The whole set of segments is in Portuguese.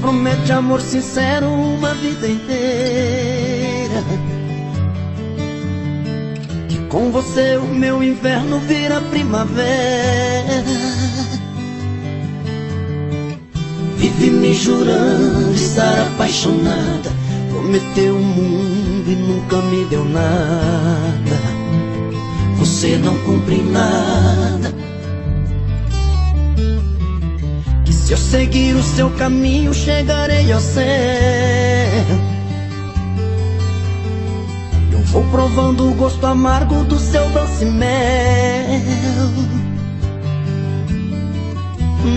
promete amor sincero uma vida inteira, que com você o meu inverno vira primavera. Vive me jurando estar apaixonada, prometeu o mundo e nunca me deu nada. Você não cumpre nada. Que se eu seguir o seu caminho chegarei ao céu. Eu vou provando o gosto amargo do seu doce mel.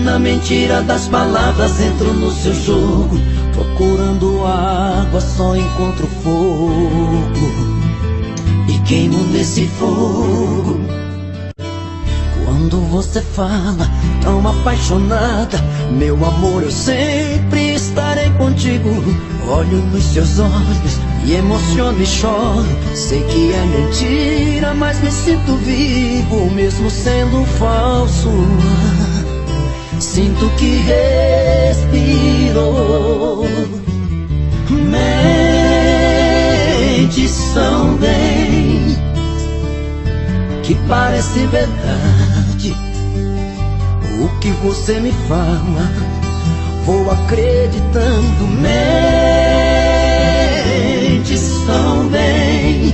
Na mentira das palavras entro no seu jogo, procurando água só encontro fogo, e queimo nesse fogo. Quando você fala tão apaixonada, meu amor, eu sempre estarei contigo. Olho nos seus olhos e emociono e choro. Sei que é mentira, mas me sinto vivo, mesmo sendo falso. Sinto que respiro. Mentes também, que parece verdade o que você me fala, vou acreditando. Mentes também,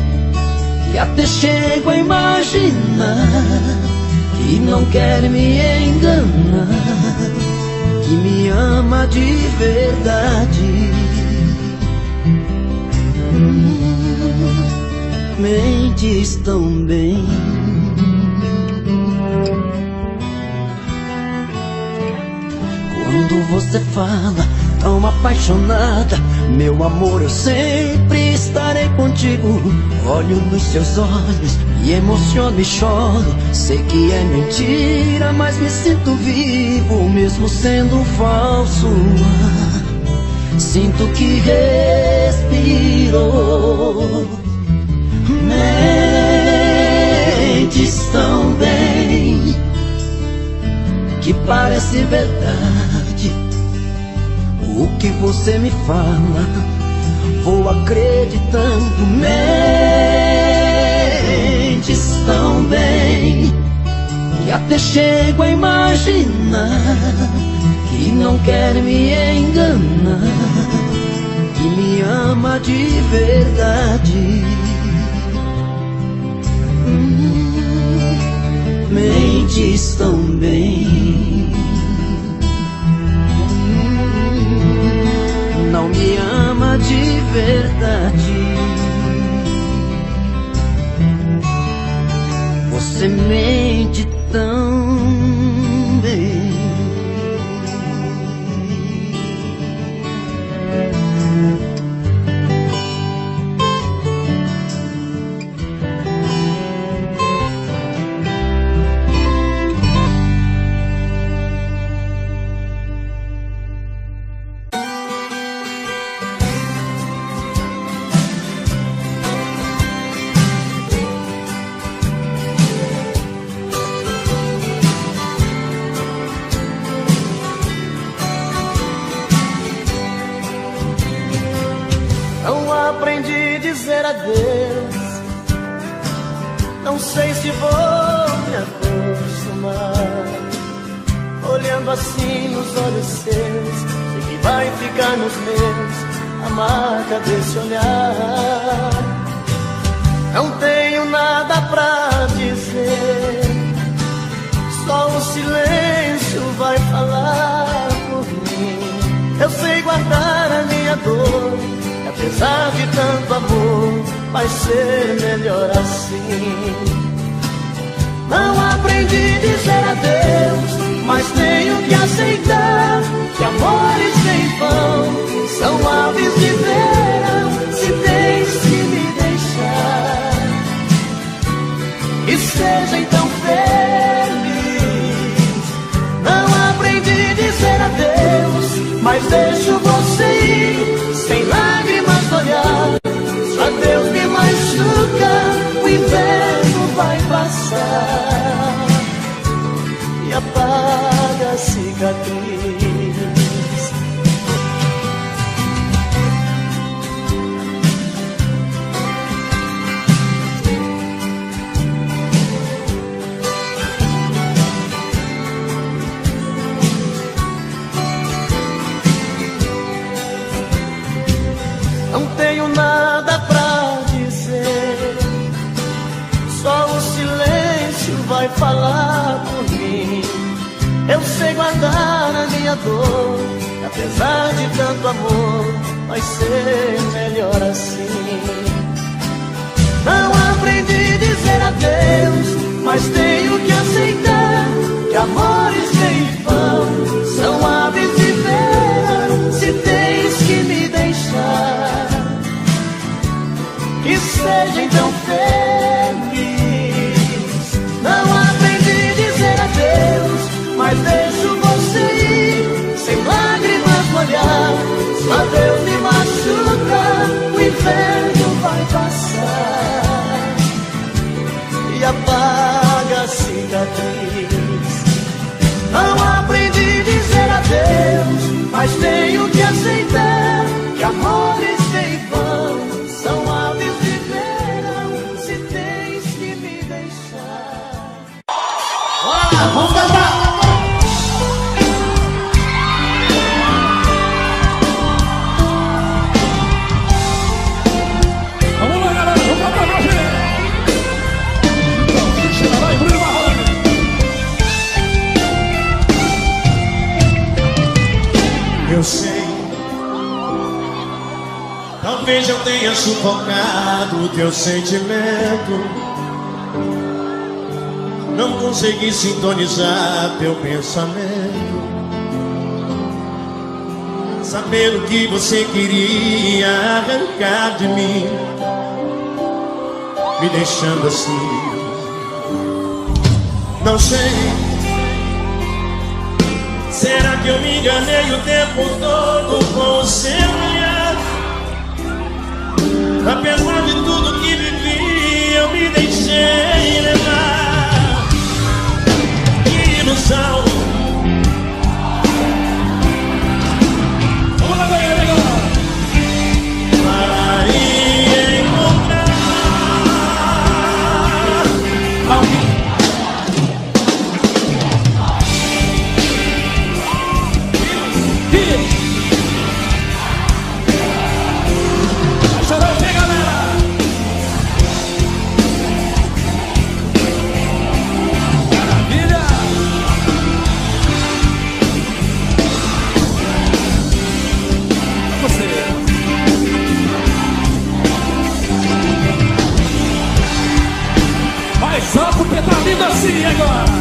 que até chego a imaginar que não quer me enganar, que me ama de verdade. Mentes também. Quando você fala tão apaixonada, meu amor, eu sempre estarei contigo. Olho nos seus olhos e emociono e choro. Sei que é mentira, mas me sinto vivo, mesmo sendo falso. Sinto que respiro. Mentes também, que parece verdade o que você me fala, vou acreditando. Mentes também, que até chego a imaginar que não quer me enganar, que me ama de verdade. Mentes também, não me ama de verdade. Você mente também. Aprendi a dizer adeus, não sei se vou me acostumar. Olhando assim nos olhos seus, sei que vai ficar nos meus a marca desse olhar. Não tenho nada pra dizer, só o silêncio vai falar por mim. Eu sei guardar a minha dor, apesar de tanto amor, vai ser melhor assim. Não aprendi a dizer adeus, mas tenho que aceitar que amores sem vão são aves de verão, se tens que me deixar. E seja então feliz. Não aprendi a dizer adeus, mas deixo você ir sem lágrimas no olhar. Só Deus me machuca, o inverno vai passar e apaga a cicatriz. tanta dor, apesar de tanto amor, vai ser melhor assim. Não aprendi a dizer adeus, mas tenho que aceitar que amores em vão são aves de feira. Se tens que me deixar, que seja então feliz. Não aprendi a dizer adeus, mas deixo você ir, sem lágrimas no olhar. Se o adeus me machuca, o inverno vai passar e apaga a cicatriz. Não aprendi a dizer adeus, mas tenho que aceitar que amores em vão são aves de verão. Se tens que me deixar. Vamos cantar! Vamos lá, galera! Vamos cantar pra gente! Vai, Bruno Marrone! Eu sei, talvez eu tenha sufocado o teu sentimento. Não consegui sintonizar teu pensamento, saber o que você queria arrancar de mim, me deixando assim. Não sei, será que eu me enganei o tempo todo com o seu olhar? Apesar de tudo que vivi, eu me deixei levar. Que ilusão! Vamos lá, galera! Vai encontrar alguém. Só porque tá lindo assim agora.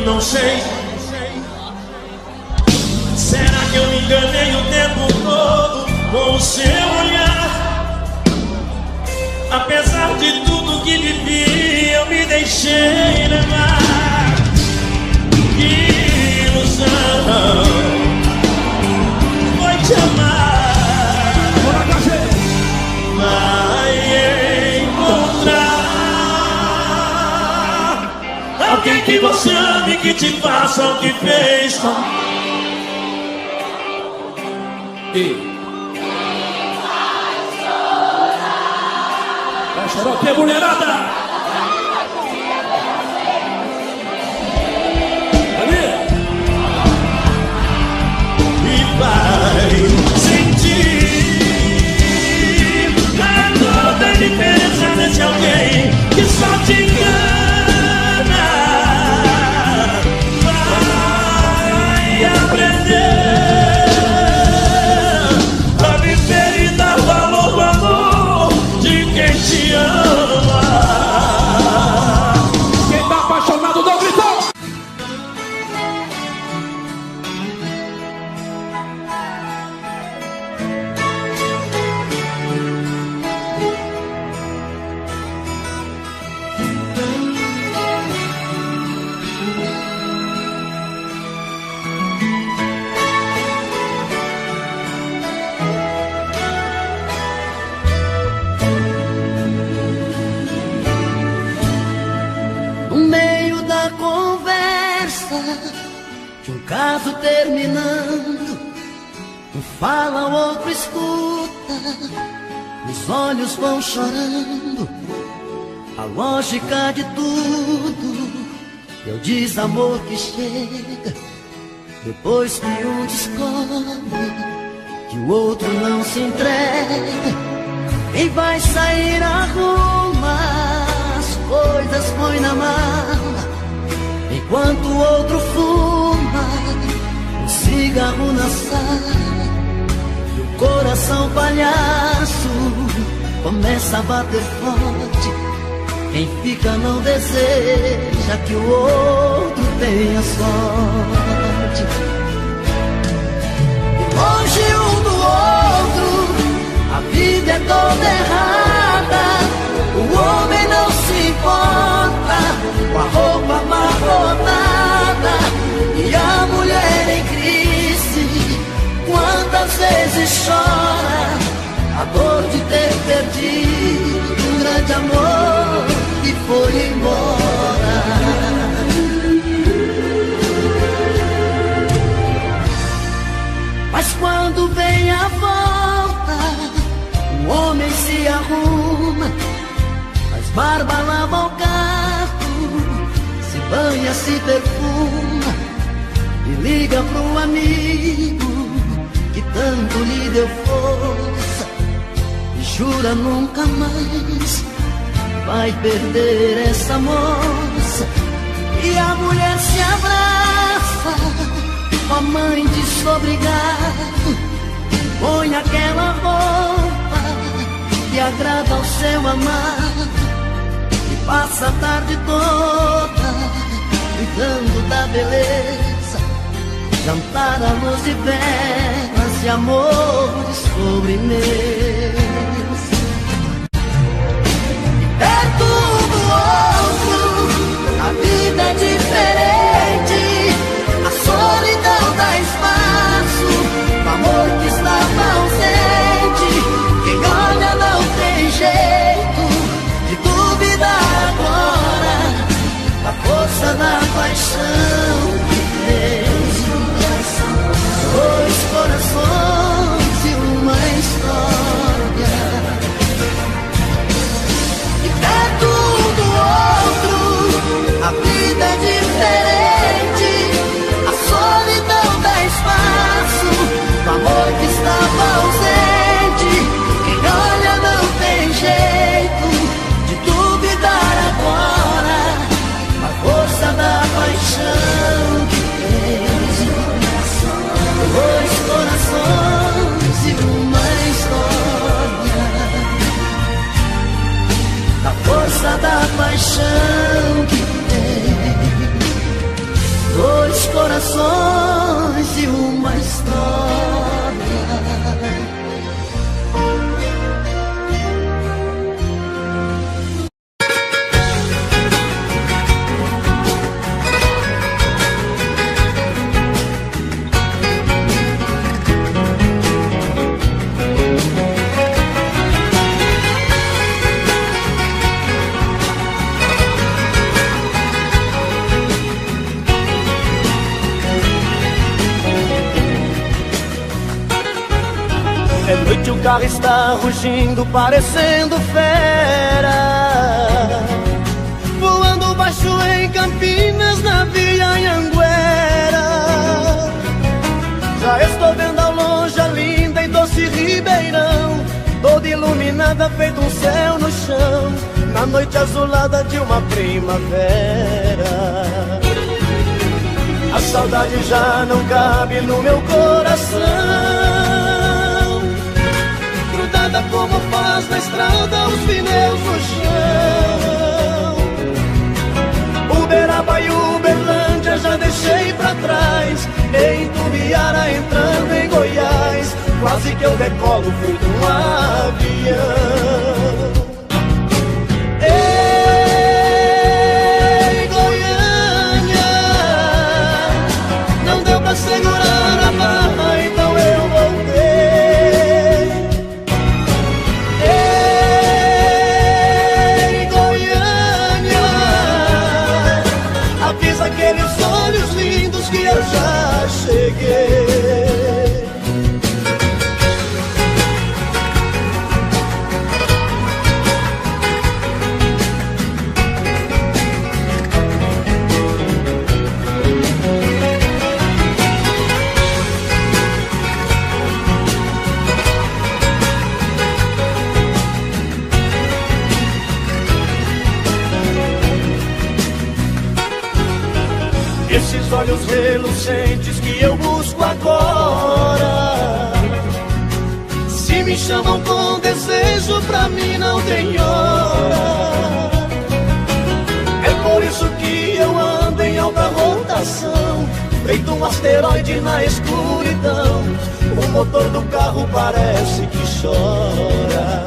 Não sei, será que eu me enganei o tempo todo com o seu olhar? Apesar de tudo que vivi, eu me deixei levar. Que ilusão foi te amar. Vai encontrar alguém que você ame, que te faça o que fez com... Vai chorar o que, mulherada? Ali! E vai sentir a toda a diferença desse alguém que só te engana. Te ama. terminando, um fala, o outro escuta, os olhos vão chorando. A lógica de tudo é o desamor que chega depois que um descobre que o outro não se entrega. Quem vai sair arruma as coisas, põe na mala, enquanto o outro fuma um cigarro na sala. E o coração palhaço começa a bater forte. Quem fica não deseja que o outro tenha sorte. E longe um do outro, a vida é toda errada. O homem não se importa com a roupa amarrotada e a mulher em crise. Quantas vezes chora a dor de ter perdido um grande amor que foi embora. Mas quando vem a volta, o homem se arruma, faz barba, lava o carro, se banha, se perfuma e liga pro amigo que tanto lhe deu força e jura nunca mais vai perder essa moça. E a mulher se abraça com a mãe desobrigado, põe aquela roupa que agrada ao seu amado e passa a tarde toda cuidando da beleza, jantar à luz de velas e amores sobremesa. Perto do outro, a vida é diferente, a solidão dá espaço, o amor que estava ausente. Quem olha não tem jeito de duvidar agora da força da paixão que fez dois corações e uma história. Perto do outro, a vida é diferente, a solidão dá espaço, o amor que estava ausente. Quem olha não tem jeito de duvidar agora a força da paixão que fez dois corações e uma história. A força da paixão que tem dois corações e uma história. É noite, o carro está rugindo, parecendo fera, voando baixo em Campinas, na Via Anhanguera. Já estou vendo ao longe a linda e doce Ribeirão, toda iluminada, feito um céu no chão, na noite azulada de uma primavera. A saudade já não cabe no meu coração, como faz na estrada os pneus no chão. Uberaba e Uberlândia já deixei pra trás, em Tubiara entrando em Goiás, quase que eu decolo feito um avião. Ei, Goiânia, não deu pra segurar a barra, então eu voltei. Aqueles olhos lindos que eu já cheguei. cheguei. Esses olhos relucentes que eu busco agora, se me chamam com desejo, pra mim não tem hora. É por isso que eu ando em alta rotação, feito um asteroide na escuridão. O motor do carro parece que chora.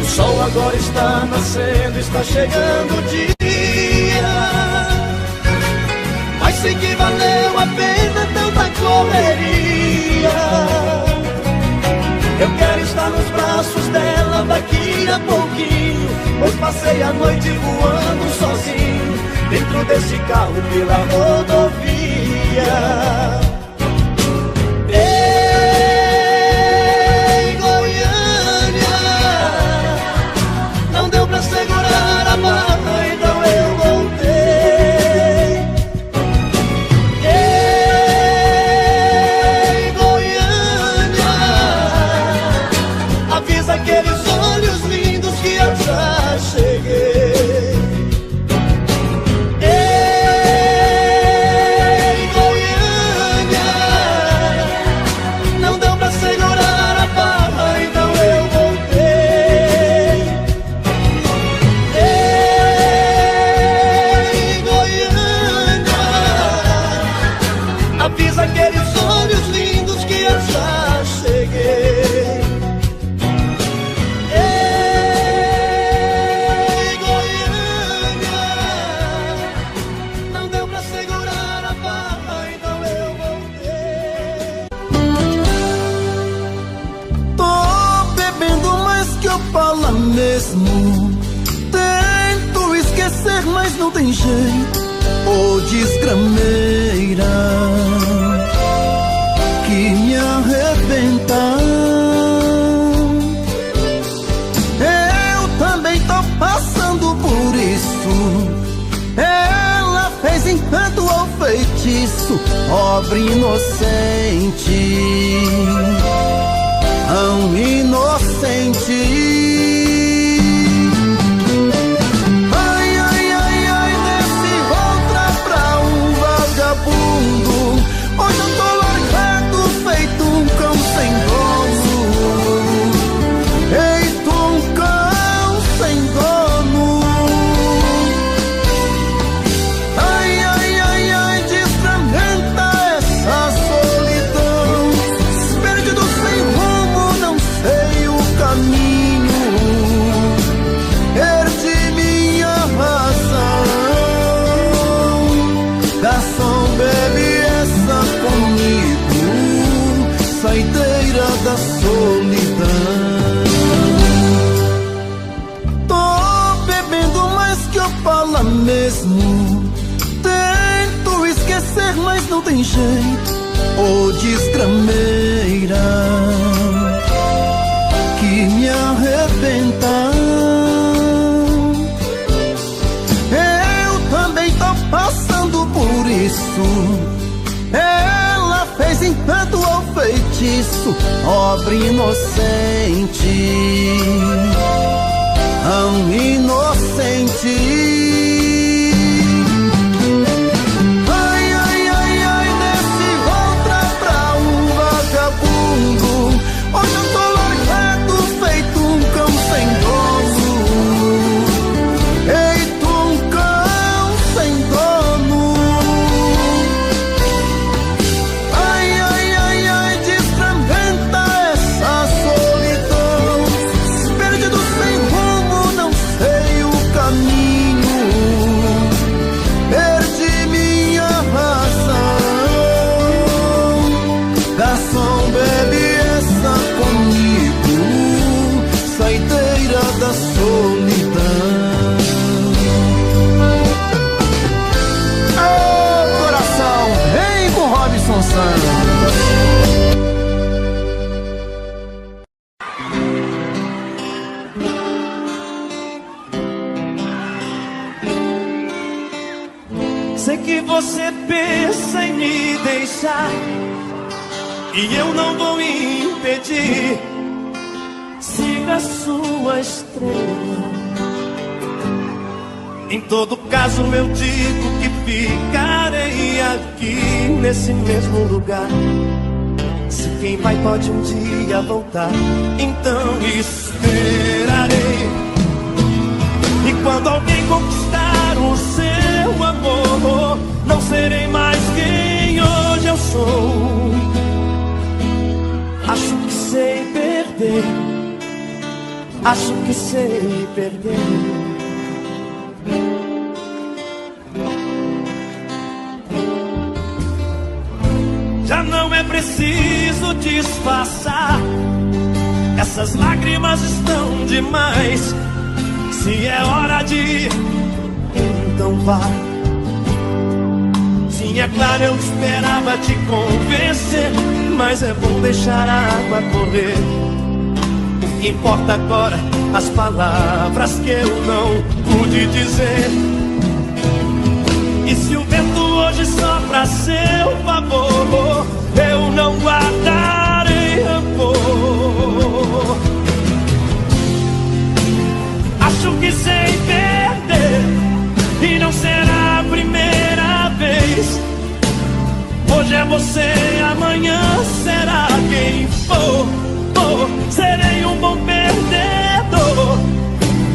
O sol agora está nascendo, está chegando o dia. Mas sei que valeu a pena tanta correria. Eu quero estar nos braços dela daqui a pouquinho, pois passei a noite voando sozinho, dentro desse carro pela rodovia. Ei, Goiânia, não deu pra segurar a barra, então eu voltei. Aqueles olhos lindos que eu já cheguei. Ei, Goiânia, não deu pra segurar a barra, então eu voltei. Ei, Goiânia, avisa aqueles olhos lindos que eu já cheguei. Mesmo tento esquecer, mas não tem jeito. Ô desgrameira que me arrebenta. Eu também tô passando por isso. Ela fez encanto ao feitiço, pobre inocente, tão inocente. Hoje eu tô largado, feito um cão sem dono. Feito um cão sem dono. Ai, ai, ai, ai, desfragmenta essa solidão. Perdido sem rumo, não sei o caminho. Perdi minha razão. Garçom, bebe comigo, saideira da solidão. Tô bebendo mais que Opala mesmo. Tento esquecer, mas não tem jeito. Ô desgrameira que me arrebenta. Eu também tô passando por isso. Ela fez encanto ao feitiço, pobre inocente, tão inocente. Ai, ai, ai, ai, desce outra pra um vagabundo. Hoje eu tô largado, feito um cão sem dono. Feito um cão sem dono. Perdido sem rumo, não sei o caminho. samba. Sei que você pensa em me deixar e eu não vou impedir. Siga a sua estrela. Em todo caso eu digo que ficarei aqui nesse mesmo lugar. Se quem vai pode um dia voltar, então esperarei. E quando alguém conquistar o seu amor, não serei mais quem hoje eu sou. Acho que sei perder, acho que sei perder. Já não é preciso disfarçar, essas lágrimas estão demais. Se é hora de ir, então vá. Sim, é claro, eu esperava te convencer, mas é bom deixar a água correr. O que importa agora, as palavras que eu não pude dizer. E se o vento hoje sopra a seu favor, eu não guardarei rancor. Acho que sei perder e não será a primeira vez. Hoje é você, amanhã será quem for. Serei um bom perdedor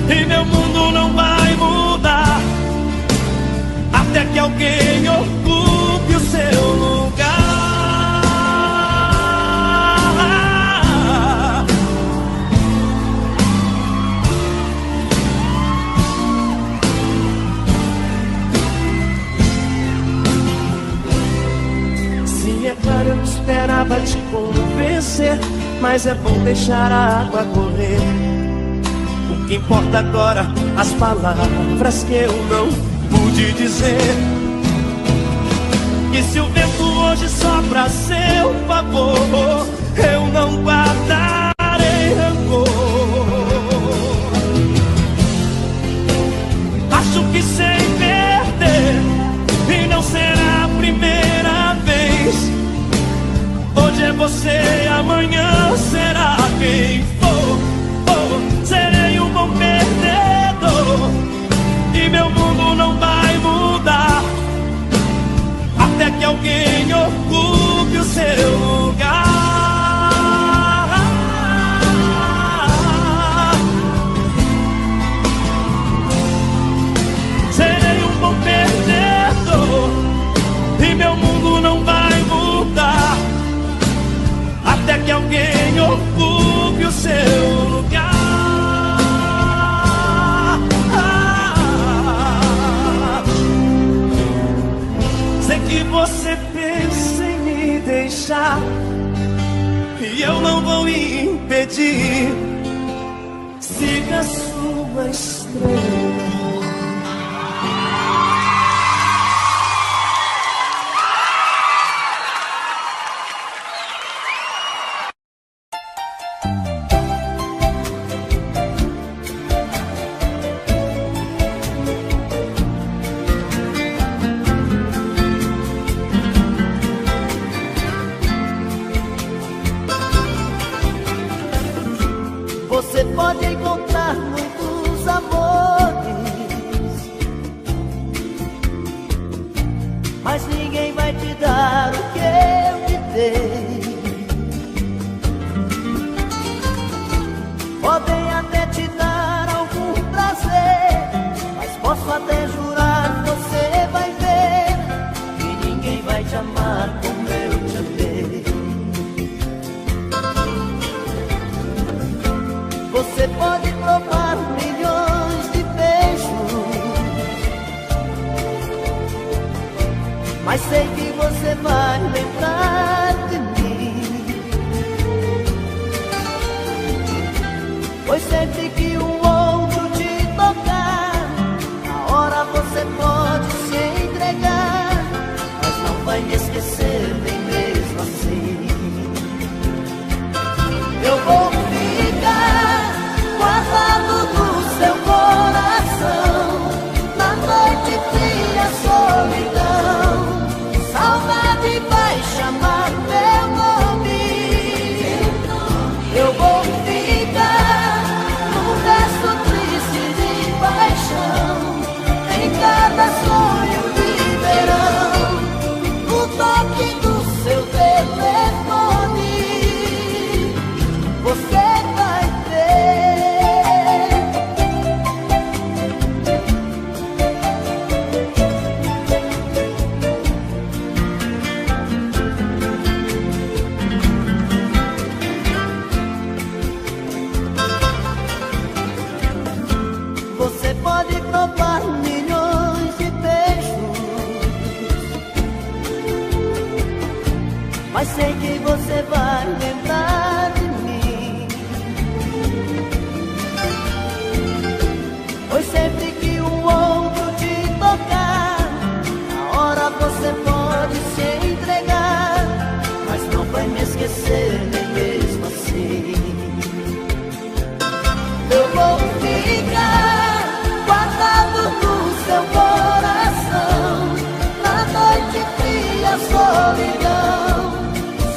e meu mundo não vai mudar até que alguém ocupe o seu lugar. Sim, é claro, eu esperava te convencer, mas é bom deixar a água correr. O que importa agora, as palavras que eu não pude dizer. E se o vento hoje sopra a seu favor, eu não guardarei rancor. Acho que sei perder e não será a primeira vez. Hoje é você, amanhã será quem for. Serei um bom perdedor e meu mundo não vai mudar até que alguém ocupe o seu lugar. Serei um bom perdedor e meu mundo não vai mudar até que alguém ocupe o seu lugar. Sei que você pensa em me deixar e eu não vou impedir. Siga a sua estrela. Você pode encontrar muitos amores, mas sei que você vai lembrar de mim. Pois sempre que um outro te tocar, na hora você pode se entregar, mas não vai me esquecer nem mesmo assim. Eu vou ficar guardado no seu coração, na noite fria, solidão,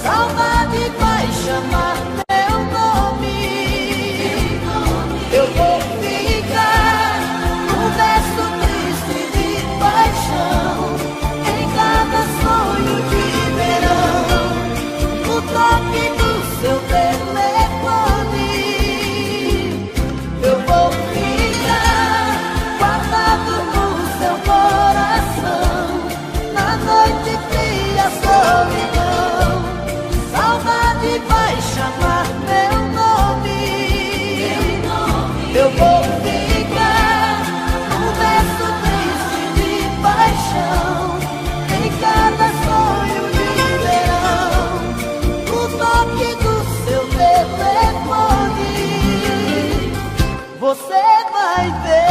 saudade vai chamar meu nome. Eu vou ficar num verso triste de paixão, em cada sonho de verão, no toque do seu telefone. Eu vou ficar guardado no seu coração, na noite fria, solidão, saudade vai chamar meu nome. Eu vou ficar num verso triste de paixão, em cada sonho de verão, no toque do seu telefone. Você vai ver.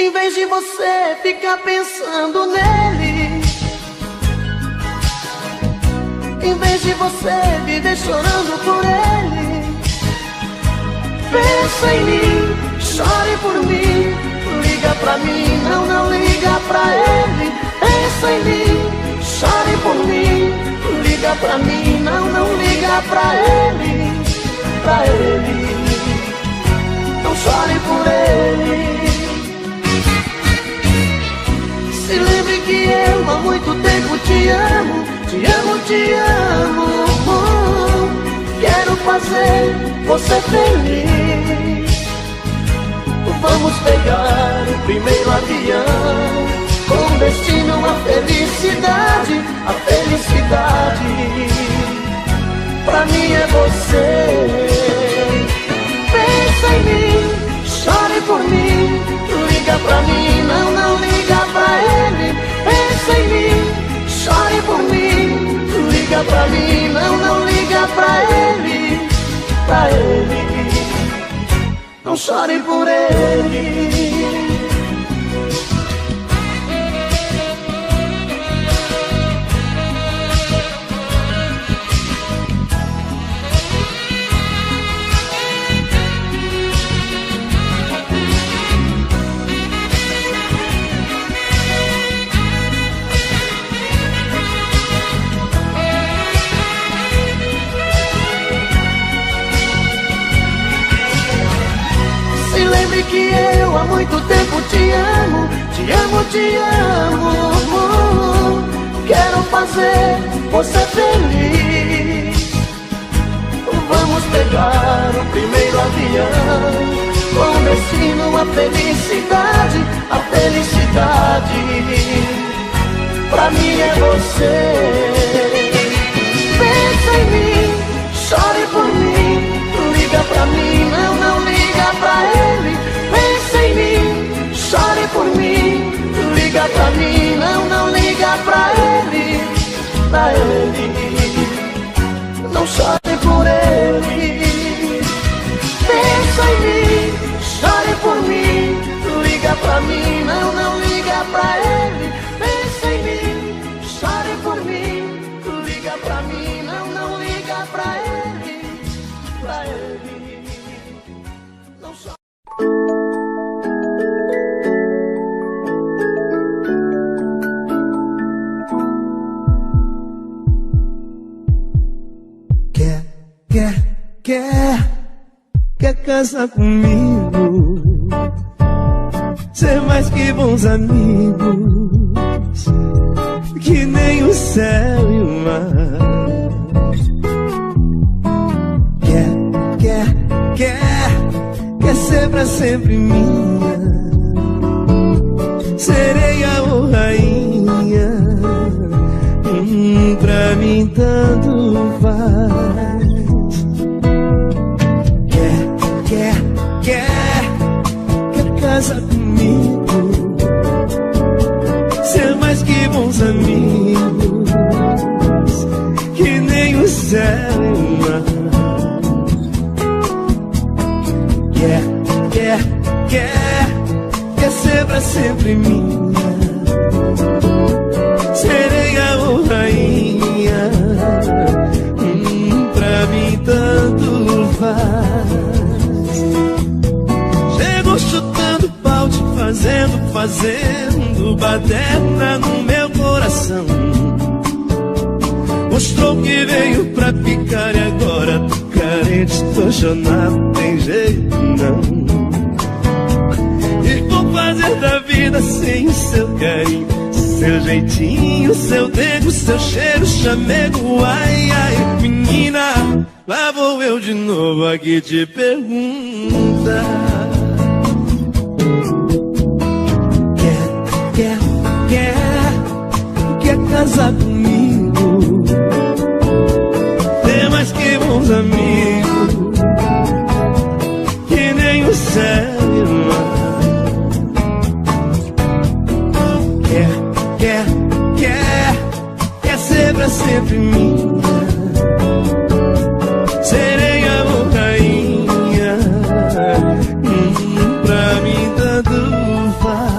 Em vez de você ficar pensando nele, em vez de você viver chorando por ele, pensa em mim, chore por mim, liga pra mim, não liga pra ele. Pensa em mim, chore por mim, liga pra mim, não liga pra ele, pra ele. Não chore por ele. Se lembre que eu há muito tempo te amo, te amo, te amo. Quero fazer você feliz. Vamos pegar o primeiro avião, com destino à felicidade, a felicidade. Pra mim é você. Pensa em mim, chore por mim, liga pra mim, não liga pra ele. Pensa em mim, chore por mim, liga pra mim, não liga pra ele, pra ele. Não chore por ele. Se lembre que eu há muito tempo te amo, te amo, te amo. Quero fazer você feliz. Vamos pegar o primeiro avião, com destino à felicidade, a felicidade. Pra mim é você. Pensa em mim, chore por mim, liga pra mim, não liga pra ele. Pensa em mim, chore por mim, liga pra mim, não liga pra ele, pra ele. Não chore por ele. Pensa em mim, chore por mim, liga pra mim, não liga pra ele. Pensa em mim, chore por mim, liga pra mim, não liga pra ele, pra ele. Não chore. Quer casar comigo, ser mais que bons amigos, que nem o céu e o mar. Quer ser pra sempre minha, sereia ou rainha, pra mim tanto faz. Quer casar comigo, ser mais que bons amigos, que nem o céu e o mar. Quer ser pra sempre minha, sereia ou rainha, pra mim tanto faz. Chegou chutando balde, fazendo baderna no meu coração. Mostrou que veio pra ficar e agora tô carente, tô chonado, tem jeito não. E vou fazer da vida sem o seu carinho, seu jeitinho, seu dedo, seu cheiro, chamego. Ai, ai, menina, lá vou eu de novo aqui te perguntar. Quer casar comigo, ter mais que bons amigos, que nem o céu e o mar. Quer ser pra sempre minha, sereia ou rainha, pra mim tanto faz.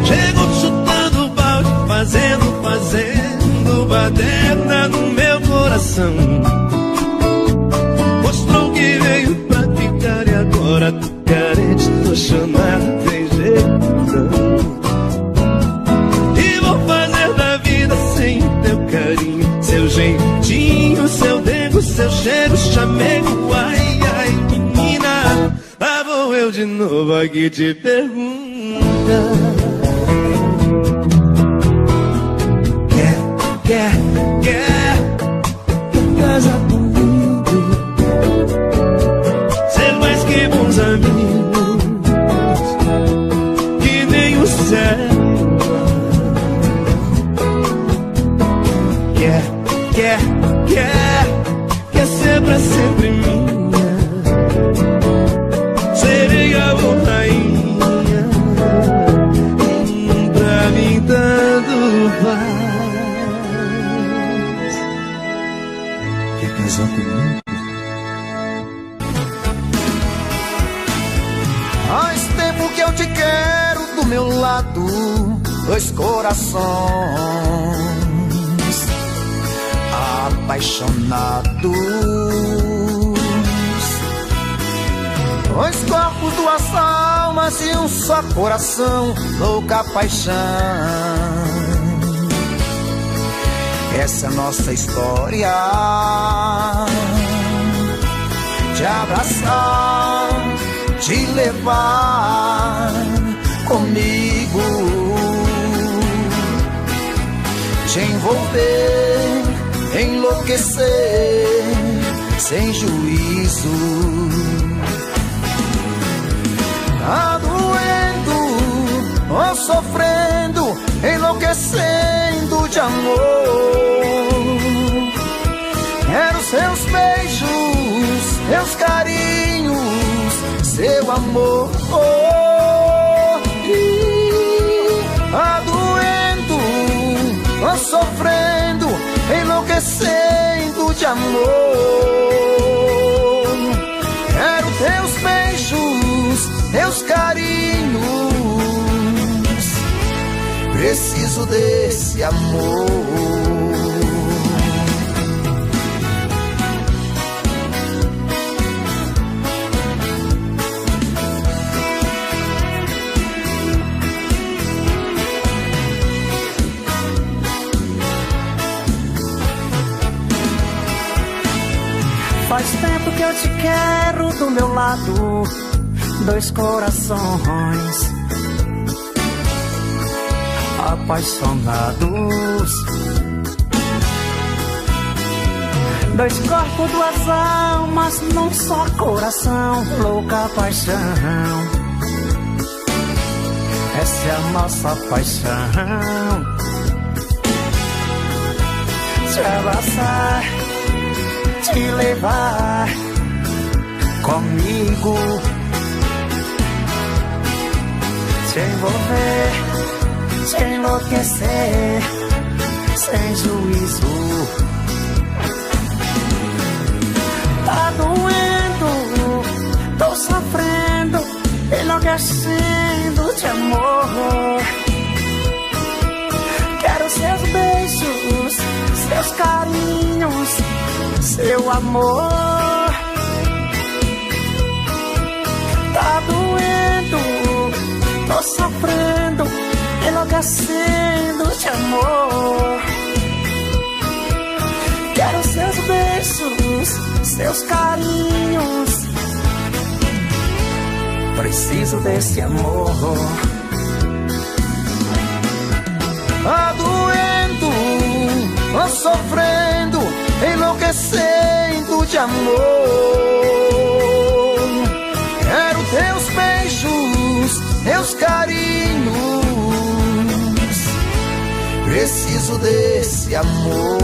Chegou chutando balde, fazendo baderna no meu coração. Mostrou que veio pra ficar e agora tô carente, tô chonado, tem jeito não. E vou fazer da vida sem teu carinho, seu jeitinho, seu dedo, seu cheiro, chamego. Ai, ai, menina, lá vou eu de novo aqui te perguntar. Quer casar comigo, ser mais que bons amigos, que nem o céu. Quer ser pra sempre minha, sereia ou rainha, pra mim tanto faz. Quer casar comigo? Faz tempo que eu te quero do meu lado, dois corações apaixonados, dois corpos, duas almas e um só coração, louca paixão. Essa é a nossa história, te abraçar, te levar comigo, te envolver, enlouquecer sem juízo. Tá doendo ou sofrendo, enlouquecendo de amor. Quero seus beijos, seus carinhos, seu amor. Tá doendo ou sofrendo, enlouquecendo de amor. Quero teus beijos, teus carinhos, preciso desse amor. que eu te quero do meu lado, dois corações apaixonados, dois corpos, duas almas num só coração, louca paixão. Essa é a nossa paixão. Te abraçar, te levar comigo, te envolver, te enlouquecer, sem juízo. Tá doendo, tô sofrendo, enlouquecendo de amor. Quero seus beijos, seus carinhos, seu amor. Tá doendo, tô sofrendo, enlouquecendo de amor. Quero seus beijos, seus carinhos, preciso desse amor. Tá doendo, tô sofrendo, enlouquecendo de amor. Quero teus beijos, teus carinhos, preciso desse amor.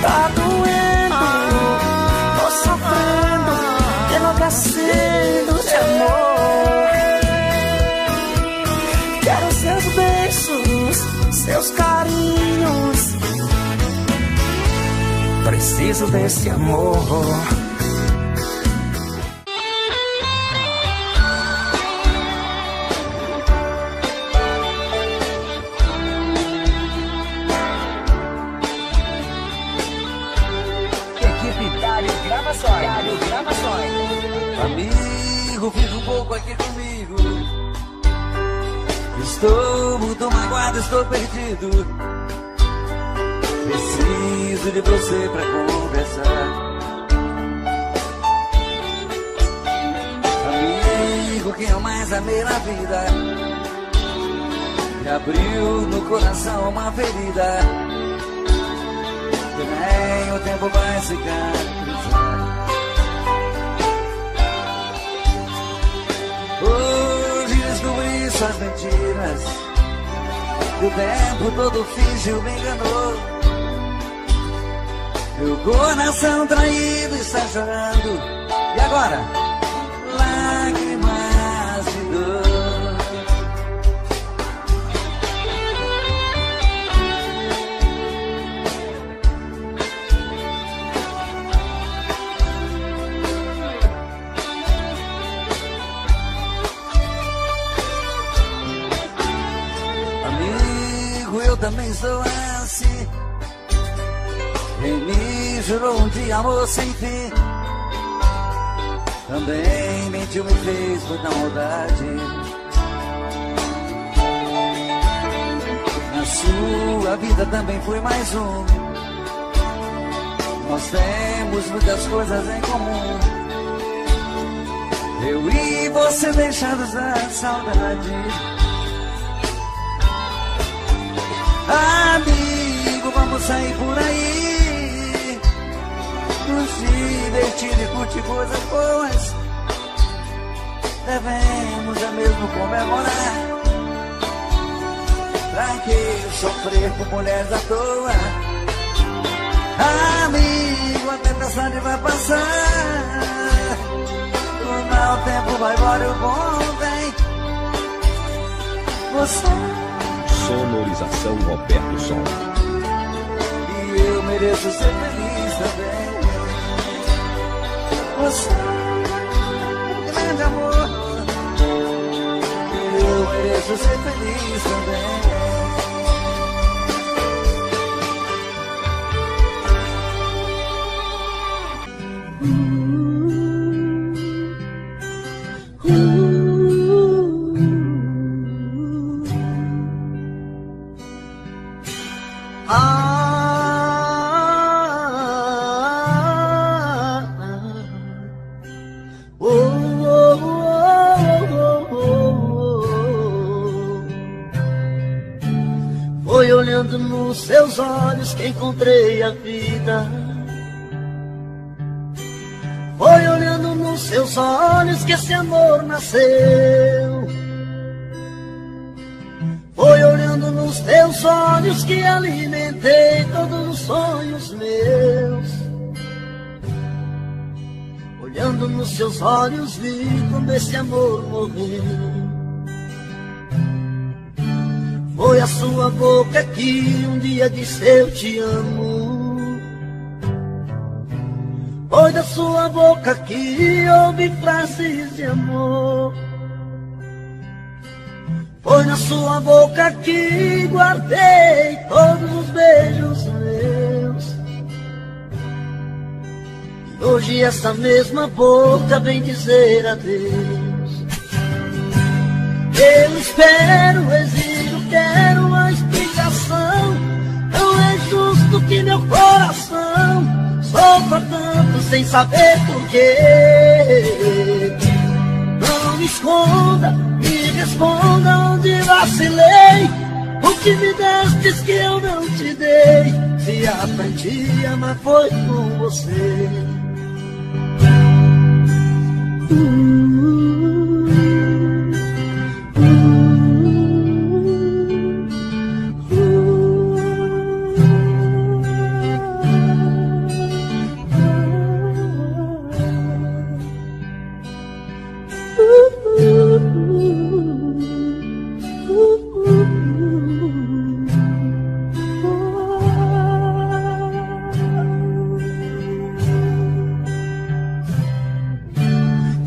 Tá doendo, tô sofrendo, enlouquecendo de amor. Quero seus beijos, seus carinhos, preciso desse amor. Amigo, fica um pouco aqui comigo. Estou muito magoado, estou perdido. Preciso de você pra conversar. Amigo, quem eu mais amei na vida, me abriu no coração uma ferida que nem o tempo vai cicatrizar. Hoje descobri suas mentiras, que o tempo todo fingiu, me enganou. Meu coração traído está chorando. E agora? Lágrimas de dor. Eu também sou assim. Quem me jurou um dia amor sem fim, também mentiu, me fez muita maldade. Na sua vida também fui mais um. Nós temos muitas coisas em comum. Eu e você deixados da saudade. Amigo, vamos sair por aí, nos divertir e curtir coisas boas. Devemos é mesmo comemorar. Pra que sofrer por mulheres à toa? Amigo, a tempestade vai passar, o mau tempo vai embora e o bom vem. Você Sonorização Roberto Som. e eu mereço ser feliz também. Você, grande amor, e eu mereço ser feliz também. olhando nos seus olhos que encontrei a vida. Foi olhando nos seus olhos que esse amor nasceu. Foi olhando nos teus olhos que alimentei todos os sonhos meus. Olhando nos seus olhos vi como esse amor morreu. Foi a sua boca que um dia disse eu te amo. Foi da sua boca que ouvi frases de amor. Foi na sua boca que guardei todos os beijos meus. E hoje essa mesma boca vem dizer adeus. Eu espero, exijo, quero uma explicação. Não é justo que meu coração sofra tanto sem saber porquê. Não me esconda, me responda onde vacilei. O que me destes que eu não te dei. Se aprendi a amar foi com você.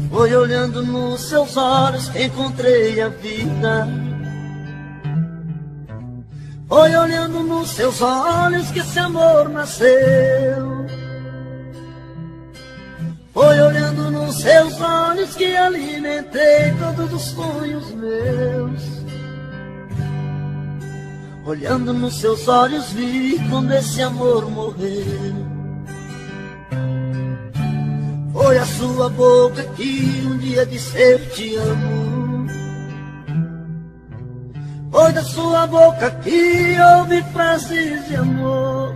Foi olhando nos seus olhos que encontrei a vida. Foi olhando nos seus olhos que esse amor nasceu. Foi olhando nos seus olhos que alimentei todos os sonhos meus. Olhando nos seus olhos vi como esse amor morreu. Foi a sua boca que um dia disse eu te amo. Foi da sua boca que ouvi frases de amor.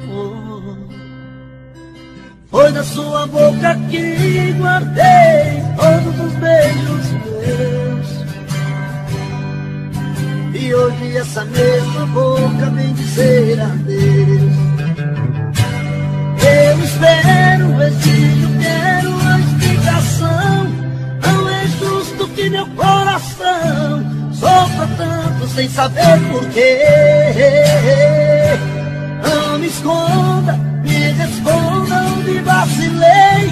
Foi da sua boca que guardei todos os beijos meus. E hoje essa mesma boca vem dizer adeus. Eu espero, exijo, quero uma explicação. Não é justo que meu coração sofra tanto sem saber porquê. Não me esconda, me responda onde vacilei.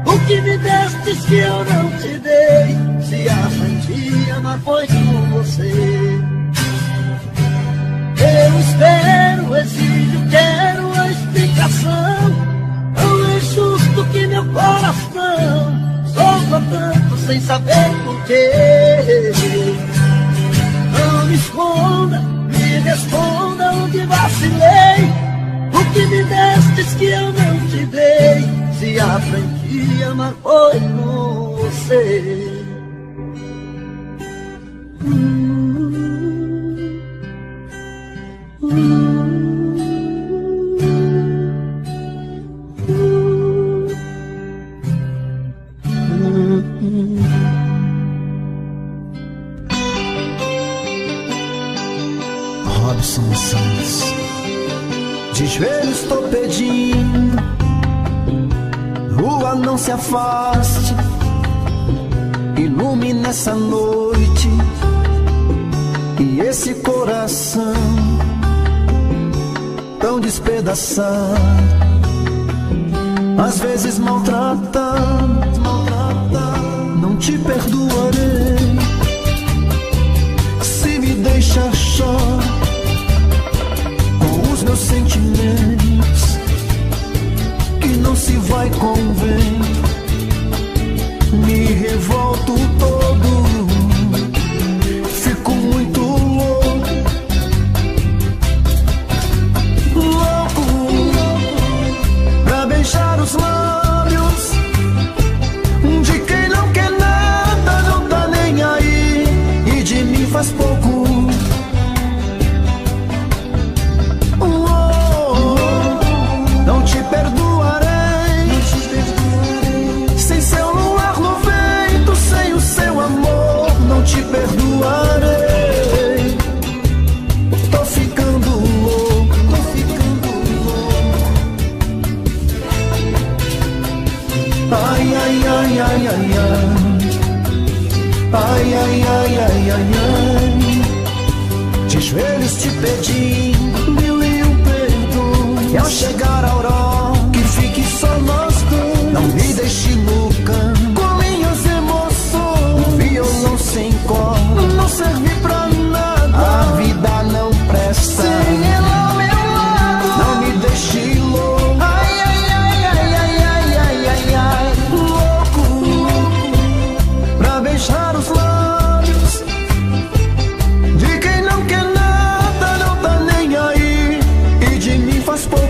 O que me destes que eu não te dei. Se aprendi a amar foi com você. Eu espero, exijo, quero uma explicação. Não é justo que meu coração sofra tanto sem saber porquê. Não me esconda, me responda onde vacilei. O que me destes que eu não te dei. Se aprendi a amar foi com você. Robson Santos. De joelhos estou pedindo, lua não se afaste, ilumine essa noite e esse coração tão despedaçado, às vezes maltratado. Não te perdoarei se me deixar só com os meus sentimentos, que não se vai com o vento. Me revolto todo, fico muito louco, pra beijar os lábios de quem não quer nada, não tá nem aí, e de mim faz pouco. pedindo mil e um perdão. E ao chegar a aurora, que fique só nós dois. Não me deixe louca com minhas emoções. Um violão sem corda não serve pra nada. A vida não presta sem ela ao meu lado. Não me deixe louco. Ai, ai, ai, ai, ai, ai, ai, ai, ai. Louco, louco, pra beijar os lábios de quem não quer nada, não tá nem aí, e de mim faz pouco.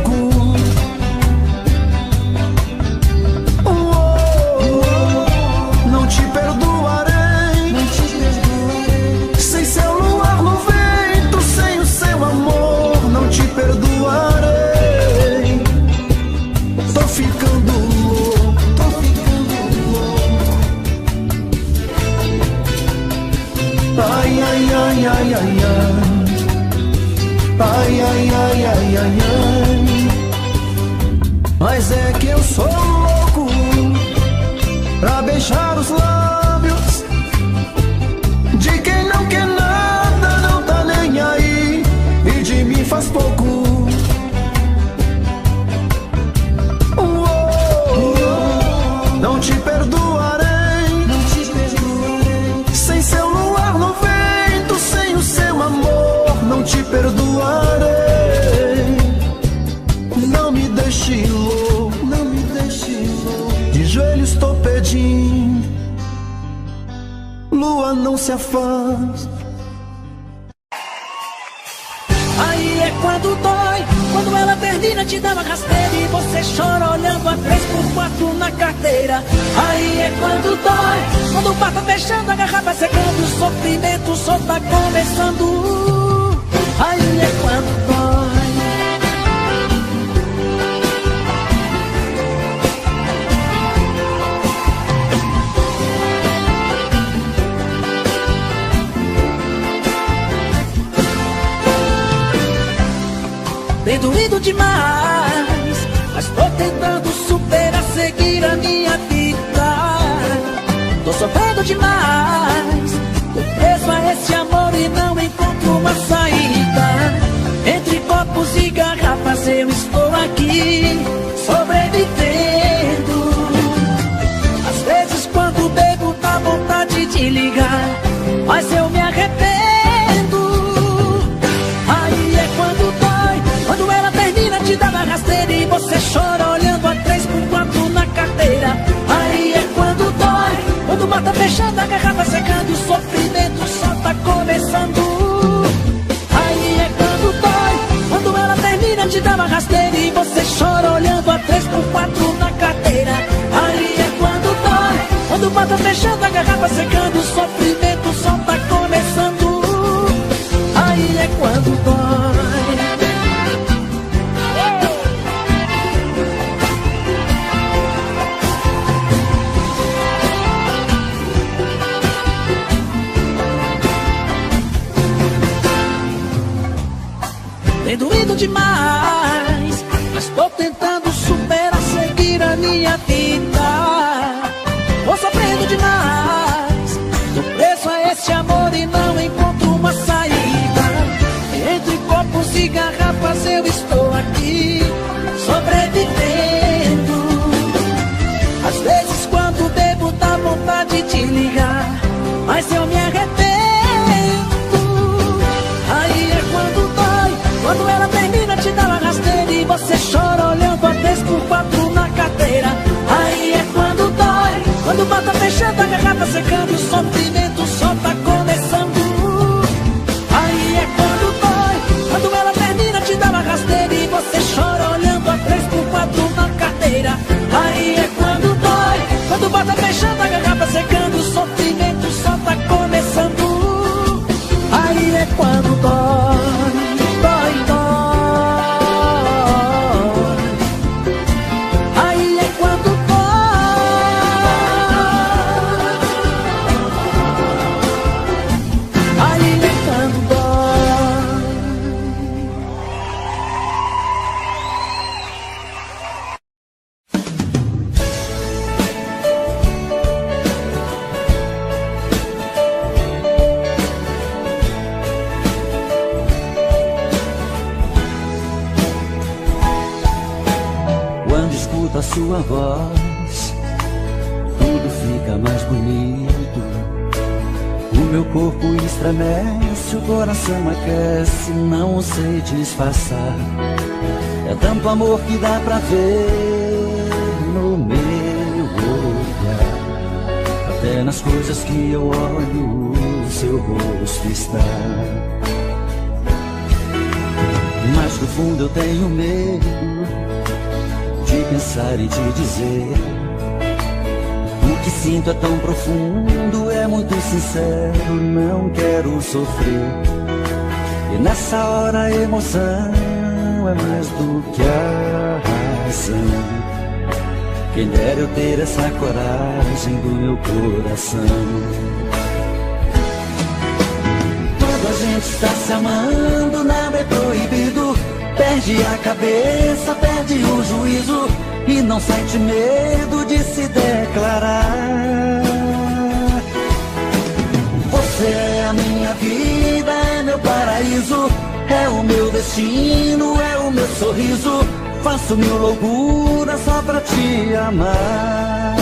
Não te perdoarei, não te perdoarei. Sem seu luar no vento, sem o seu amor, não te perdoarei. Tô ficando louco, tô ficando louco. Ai, ai, ai, ai, ai, ai. Ai, ai, ai, ai, ai, ai. Mas é que eu sou louco pra beijar os lábios de quem não quer nada, não tá nem aí, e de mim faz pouco. Não te perdoarei, não te perdoarei. Sem seu luar no vento, sem o seu amor, não te perdoarei. Não me deixe louco, não me deixe louco. De joelhos estou pedindo, lua não se afasta. Aí é quando dói, quando ela termina te dá uma rasteira e você chora olhando a 3x4 na carteira. Aí é quando dói, quando o bar tá fechando, a garrafa secando, o sofrimento só tá começando. Aí é quando dói. Tem doído demais, mas tô tentando superar, seguir a minha vida. Tô sofrendo demais, tô preso a esse amor e não encontro uma saída. Entre copos e garrafas eu estou aqui, sobrevivendo. Às vezes quando bebo dá vontade de ligar, mas eu me arrependo. Aí é quando dói, quando ela termina te dá uma rasteira e você chora olhando a 3x4 na carteira. Aí é quando dói, quando o mar tá fechando, a garrafa secando, o sofrimento só tá começando. Aí é quando dói, quando ela termina te dá uma rasteira e você chora olhando a 3x4 na carteira. Aí é quando dói, quando o mar tá fechando, a garrafa secando, o sofrimento só tá começando. Aí é quando dói. Tem doído demais, mas tô tentando superar, seguir a minha vida. Tô sofrendo demais, tô preso a esse amor e não encontro uma saída. Entre copos e garrafas eu estou aqui, sobrevivendo. Às vezes quando bebo dá vontade de ligar, mas eu me arrependo. Aí é quando dói, quando ela termina te dá uma rasteira e você chora olhando a 3x4 na carteira. Aí é quando dói, quando o bar tá fechando, a garrafa secando, o sofrimento só tá começando. Aí é quando dói, quando ela termina te dá uma rasteira e você chora olhando a 3x4 na carteira. Aí é quando dói, quando o bar tá fechando, a garrafa secando, o sofrimento só tá começando. Aí é quando dói. Aí é quando sua voz, tudo fica mais bonito. O meu corpo estremece, o coração aquece, não sei disfarçar. É tanto amor que dá pra ver no meu olhar. Até nas coisas que eu olho, o seu rosto está. Mas no fundo eu tenho medo de pensar em te dizer. O que sinto é tão profundo, é muito sincero, não quero sofrer. E nessa hora a emoção é mais do que a razão. Quem dera eu ter essa coragem do meu coração. Quando a gente está se amando, nada é proibido. Perde a cabeça, perde o juízo e não sente medo de se declarar. Você é a minha vida, é meu paraíso, é o meu destino, é o meu sorriso. Faço mil loucuras só pra te amar.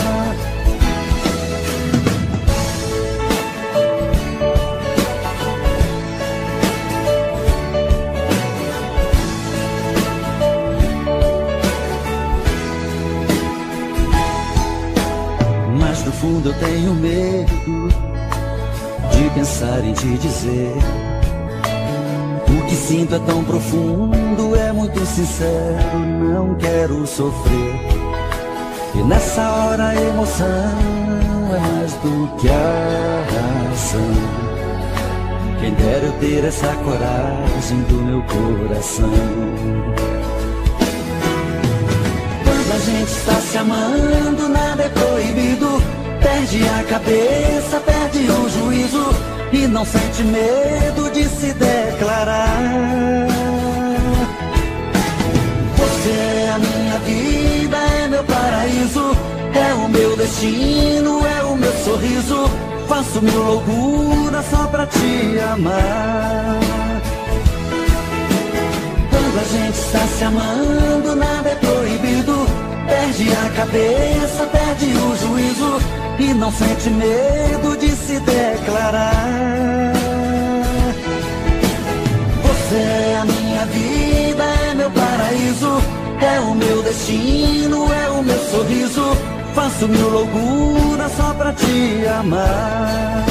Mas no fundo eu tenho medo de pensar em te dizer. O que sinto é tão profundo, é muito sincero, não quero sofrer. E nessa hora a emoção é mais do que a razão. Quem dera eu ter essa coragem do meu coração. Quando a gente está se amando, nada é proibido. Perde a cabeça, perde o juízo e não sente medo de se declarar. Você é a minha vida, é meu paraíso, é o meu destino, é o meu sorriso. Faço mil loucuras só pra te amar. Quando a gente está se amando, nada é proibido. Perde a cabeça, perde o juízo e não sente medo de se declarar. Você é a minha vida, é meu paraíso, é o meu destino, é o meu sorriso. Faço mil loucuras só pra te amar.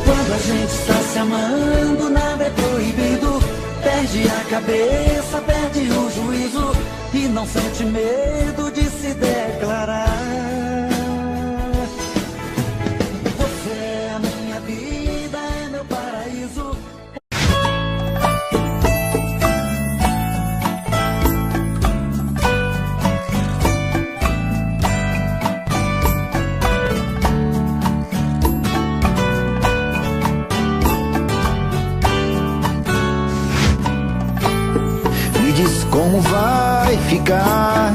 Quando a gente está se amando, nada é proibido. Perde a cabeça, perde o juízo e não sente medo de se declarar. Você é a minha vida, é meu paraíso. Me diz como vai ficar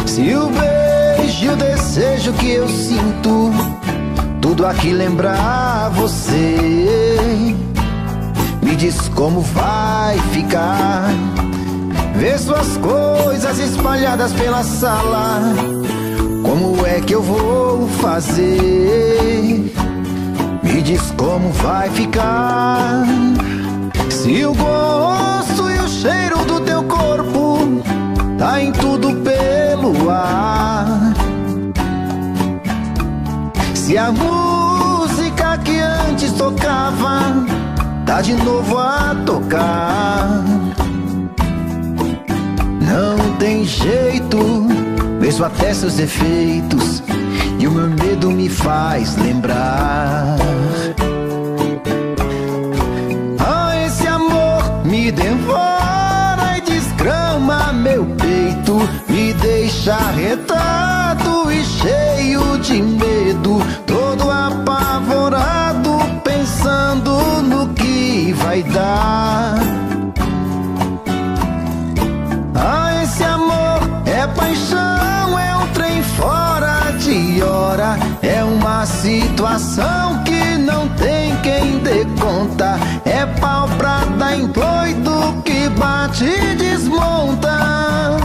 se o beijo e o desejo que eu sinto tudo aqui lembrar você. Me diz como vai ficar ver suas coisas espalhadas pela sala. Como é que eu vou fazer? Me diz como vai ficar se o gosto e o cheiro do teu corpo tá em tudo pelo ar. Se a música que antes tocava tá de novo a tocar. Não tem jeito, vejo até seus defeitos e o meu medo me faz lembrar. Esse amor me devora e desgrama meu peito, me deixa arretado e cheio de medo, todo apavorado, pensando no que vai dar. Esse amor é paixão, é um trem fora de hora, é uma situação que não tem quem dê conta, é pau pra dar em doido que bate e desmonta.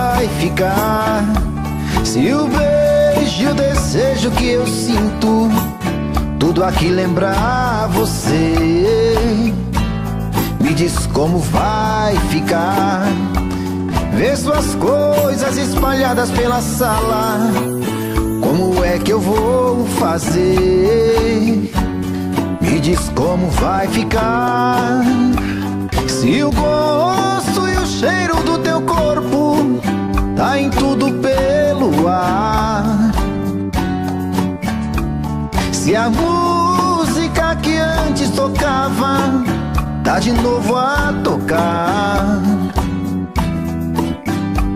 vai ficar? Se o beijo e o desejo que eu sinto, tudo aqui lembrar você, me diz como vai ficar? Ver suas coisas espalhadas pela sala, como é que eu vou fazer? Me diz como vai ficar? Se o gosto e o cheiro do teu corpo tá em tudo pelo ar, se a música que antes tocava tá de novo a tocar,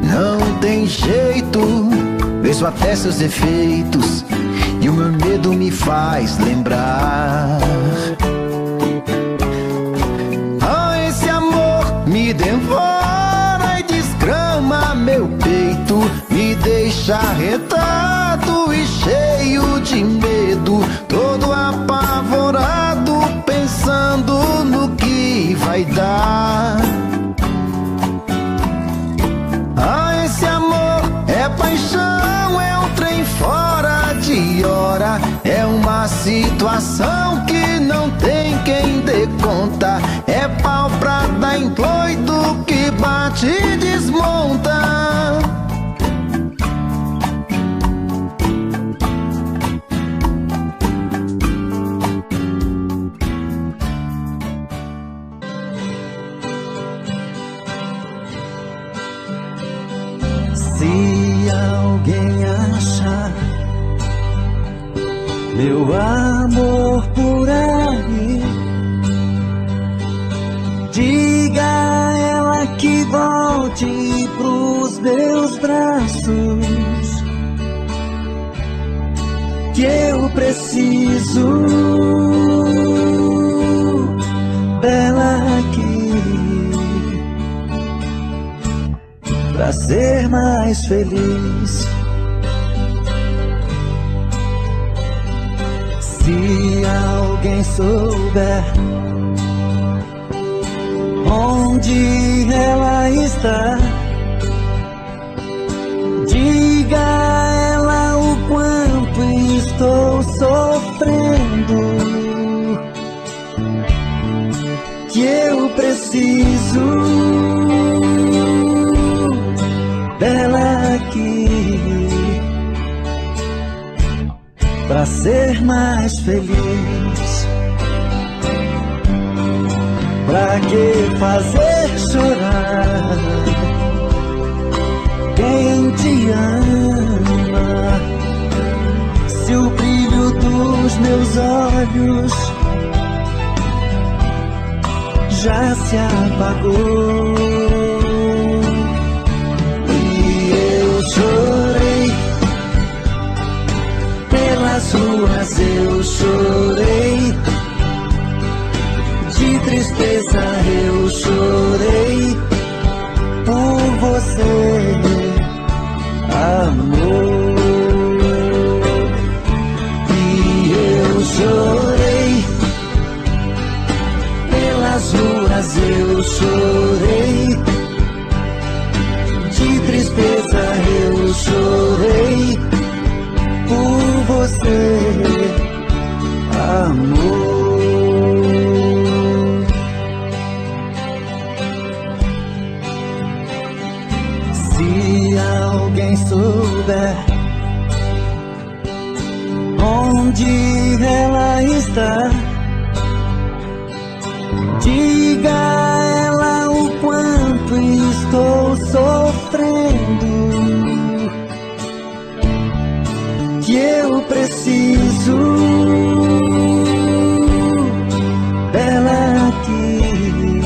não tem jeito, vejo até seus efeitos e o meu medo me faz lembrar. Ah, esse amor me devora e desgrama meu peito, me deixa arretado e cheio de medo, todo apavorado, pensando no que vai dar. Ah, esse amor é paixão, é um trem fora de hora, é uma situação que não tem quem dê conta, é pau pra dar em doido que bate e desmonta. Se alguém achar meu amor por aí, diga a ela que volte pros meus braços, que eu preciso dela aqui pra ser mais feliz. Se alguém souber onde ela está, diga a ela o quanto estou sofrendo, que eu preciso dela aqui pra ser mais feliz. Pra que fazer chorar quem te ama, se o brilho dos meus olhos já se apagou? E eu chorei pelas ruas, eu chorei de tristeza, eu chorei por você, amor. E eu chorei pelas ruas, eu chorei de tristeza, eu chorei por você, amor. Se alguém souber onde ela está, diga a ela o quanto estou sofrendo, que eu preciso dela aqui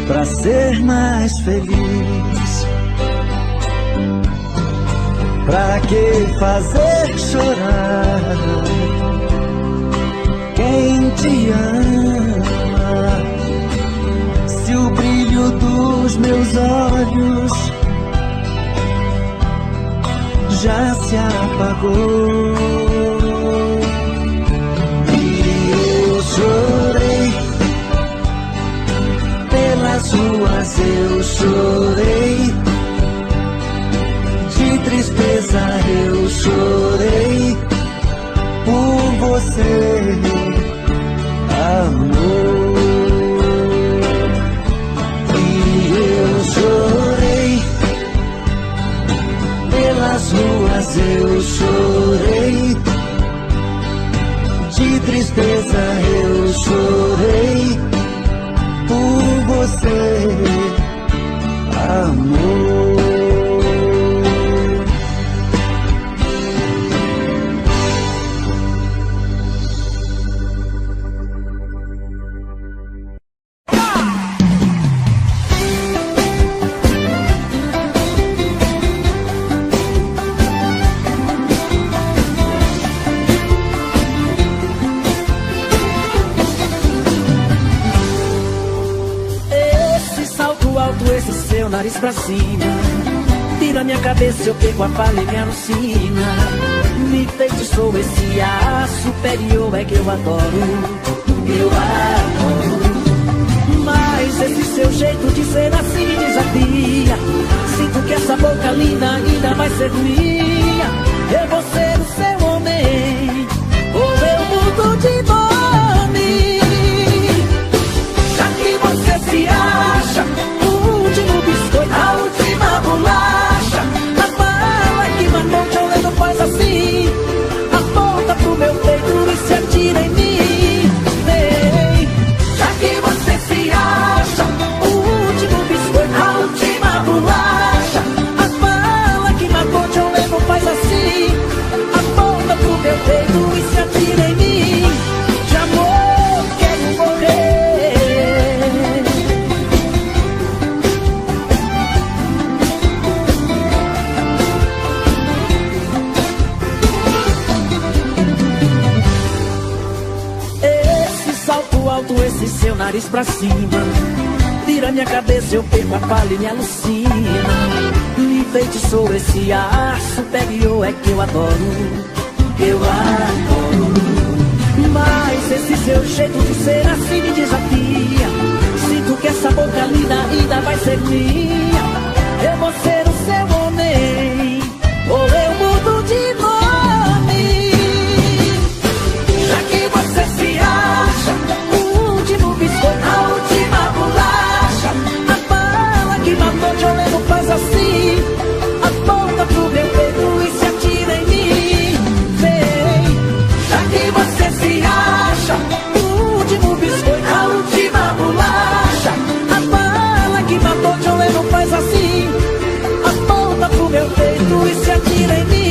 pra ser mais feliz. Pra que fazer chorar quem te ama, se o brilho dos meus olhos já se apagou? E eu chorei pelas ruas, eu chorei, de tristeza eu chorei, por você, amor. E eu chorei, pelas ruas eu chorei, de tristeza eu chorei, por você, amor. Nariz pra cima, tira minha cabeça, eu pego a palha e me alucina. Me feitiçou esse ar superior, é que eu adoro, eu adoro. Mas esse seu jeito de ser assim me desafia. Sinto que essa boca linda ainda vai ser minha. Eu vou ser o seu homem, ou eu mudo de nome. Já que você se acha a última bolacha, a bala que matou teu lendo faz assim, aponta pro meu peito e se atira em mim. Vem, já que você se acha o último biscoito, a última bolacha, a bala que matou teu lendo faz assim, aponta pro meu peito e se atira em mim. De amor quero morrer. Esse seu nariz pra cima, tira minha cabeça, eu perco a palha e me alucina. Me feitiçou esse ar superior, é que eu adoro, eu adoro. Mas esse seu jeito de ser assim me desafia. Sinto que essa boca linda ainda vai ser minha. Eu vou ser o seu homem, ou eu mudo de nome. Já que você se acha a última bolacha, a bala que matou Joleno faz assim, aponta pro meu peito e se atira em mim. Vem, já que você se acha o último biscoito, a última bolacha, a bala que matou Joleno faz assim, aponta pro meu peito e se atira em mim.